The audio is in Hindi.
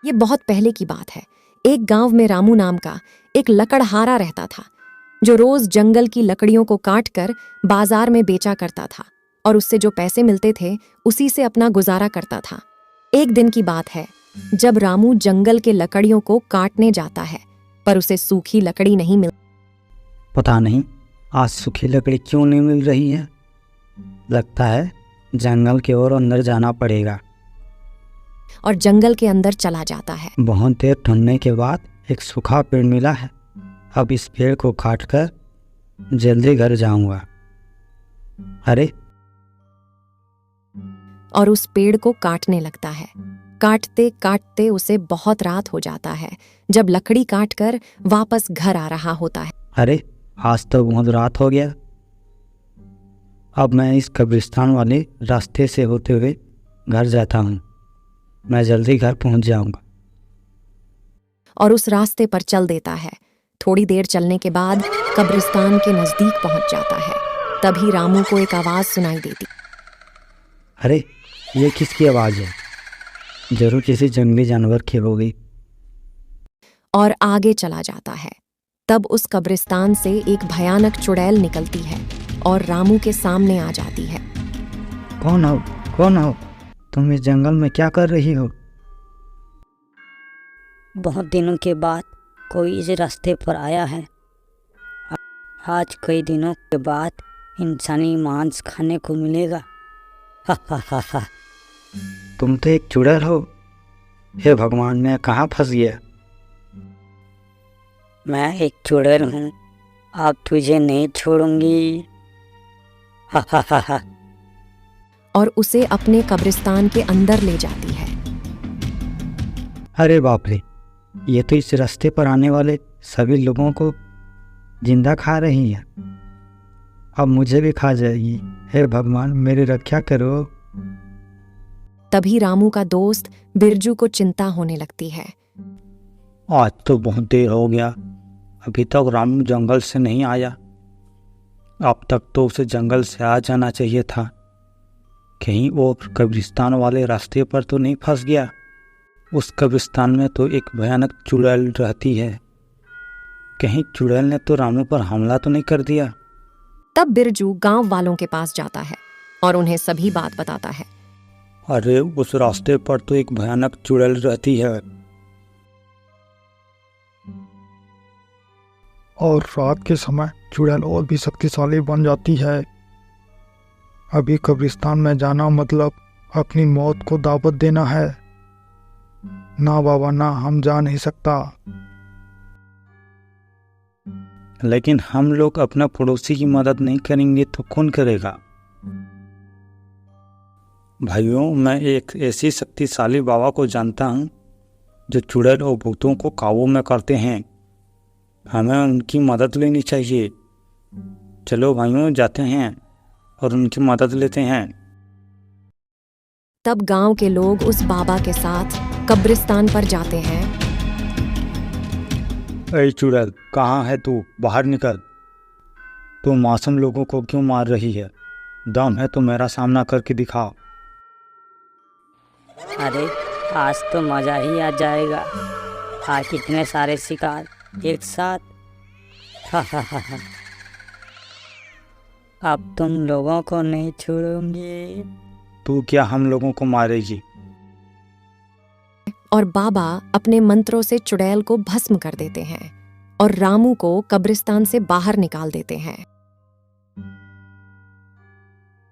ये बहुत पहले की बात है। एक गांव में रामू नाम का एक लकड़हारा रहता था, जो रोज जंगल की लकड़ियों को काट कर बाजार में बेचा करता था और उससे जो पैसे मिलते थे उसी से अपना गुजारा करता था। एक दिन की बात है, जब रामू जंगल के लकड़ियों को काटने जाता है, पर उसे सूखी लकड़ी नहीं मिल। पता नहीं आज सूखी लकड़ी क्यों नहीं मिल रही है। लगता है जंगल की ओर अंदर जाना पड़ेगा। और जंगल के अंदर चला जाता है। बहुत देर ढूंढने के बाद एक सूखा पेड़ मिला है। अब इस पेड़ को काटकर जल्दी घर जाऊंगा। अरे, और उस पेड़ को काटने लगता है। काटते काटते उसे बहुत रात हो जाता है। जब लकड़ी काटकर वापस घर आ रहा होता है, अरे आज तो बहुत रात हो गया। अब मैं इस कब्रिस्तान वाले रास्ते से होते हुए घर जाता हूँ। मैं जल्दी घर पहुँच जाऊंगा। और उस रास्ते पर चल देता है। थोड़ी देर चलने के बाद कब्रिस्तान के नजदीक पहुंच जाता है। तभी रामू को एक आवाज सुनाई देती। अरे, ये किसकी आवाज़ है? जरूर किसी जंगली जानवर की होगी। और आगे चला जाता है। तब उस कब्रिस्तान से एक भयानक चुड़ैल निकलती है और रामू के सामने आ जाती है। कौन हो? कौन हो? तुम इस जंगल में क्या कर रही हो? बहुत दिनों के बाद कोई इस रास्ते पर आया है। आज कई दिनों के बाद इंसानी मांस खाने को मिलेगा। हा हा हा हा। तुम तो एक चुड़ैल हो। हे भगवान, मैं कहाँ फंस गया? मैं एक चुड़ैल हूँ, अब तुझे नहीं छोड़ूंगी। हा हा हा हा। और उसे अपने कब्रिस्तान के अंदर ले जाती है। अरे बाप रे, ये तो इस रास्ते पर आने वाले सभी लोगों को जिंदा खा रही है। अब मुझे भी खा जाएगी। हे भगवान, मेरी रक्षा करो। तभी रामू का दोस्त बिरजू को चिंता होने लगती है। आज तो बहुत देर हो गया, अभी तक रामू जंगल से नहीं आया। अब तक तो उसे जंगल से आ जाना चाहिए था। कहीं वो कब्रिस्तान वाले रास्ते पर तो नहीं फंस गया। उस कब्रिस्तान में तो एक भयानक चुड़ैल रहती है। कहीं चुड़ैल ने तो रामू पर हमला तो नहीं कर दिया। तब बिरजू गांव वालों के पास जाता है और उन्हें सभी बात बताता है। अरे, उस रास्ते पर तो एक भयानक चुड़ैल रहती है। और रात के समय चुड़ैल और भी शक्तिशाली बन जाती है। अभी कब्रिस्तान में जाना मतलब अपनी मौत को दावत देना है। ना बाबा ना, हम जा नहीं सकता। लेकिन हम लोग अपना पड़ोसी की मदद नहीं करेंगे तो कौन करेगा? भाइयों, मैं एक ऐसी शक्तिशाली बाबा को जानता हूँ जो चुड़ैल और भूतों को काबू में करते हैं। हमें उनकी मदद लेनी चाहिए। चलो भाइयों, जाते हैं और उनकी मदद लेते हैं। तब गांव के लोग उस बाबा के साथ कब्रिस्तान पर जाते हैं। ऐ चुड़ैल, कहाँ है तू? बाहर निकल। तू मासूम लोगों को क्यों मार रही है? दम है तो मेरा सामना करके दिखा। अरे, आज तो मजा ही आ जाएगा। आज इतने सारे शिकार एक साथ। हा हा हा हा। अब तुम लोगों को नहीं छोड़ूंगी। तू क्या हम लोगों को मारेगी? और बाबा अपने मंत्रों से चुड़ैल को भस्म कर देते हैं और रामू को कब्रिस्तान से बाहर निकाल देते हैं।